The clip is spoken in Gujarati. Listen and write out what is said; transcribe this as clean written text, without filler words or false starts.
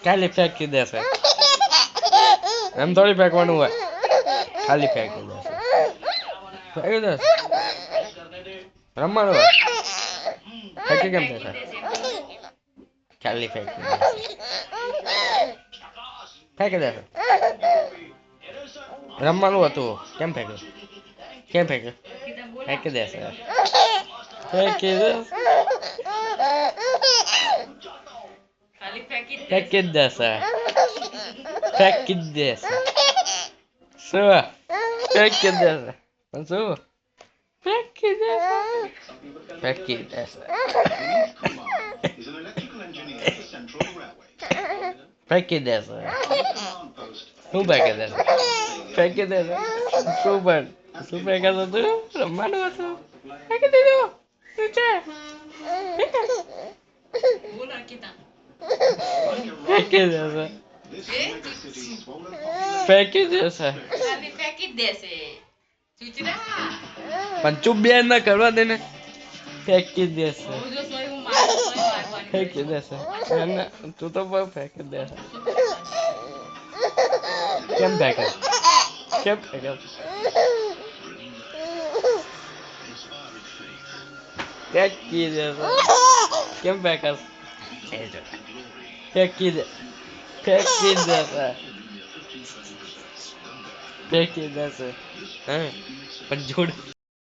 ખાલી ફેંકી દેશે એમ થોડી ફેંકવાનું હોય ખાલી ફેંકી દેશે ફેંકી દેશે રમવાનું હોય ફેંકી કેમ દેશે ખાલી ફેંકી ફેંકી દેશે રમવાનું હતું કેમ ફેંક્યું કેમ ફેંક્યું ફેંકી દેશે ફેંકી દેશે ફેંકી જ દેશે ફેંકી જ દેશે શું ફેંકી જ દેશે પણ શું ફેંકી દેશે ફેંકી દેશે ફેંકી દેશે શું ફેંકી દેશે ફેંકી દેશે શું પણ શું ફેંકાતો તું રમવાનું હતું ફેંકી દીધું નીચે ફેંકી દેશે ફેંકી દેશે પણ ચૂપ બે ના કરવા દે ને ફેંકી દેશે ફેંકી દેશે તું તો બહુ ફેંકી દેશે કેમ ફેંકે કેમ ફેંકે ફેંકી દેશે કેમ ફેંકસ ફેંકી દે ફેંકી દેશે ફેંકી દેશે હા પણ જોડ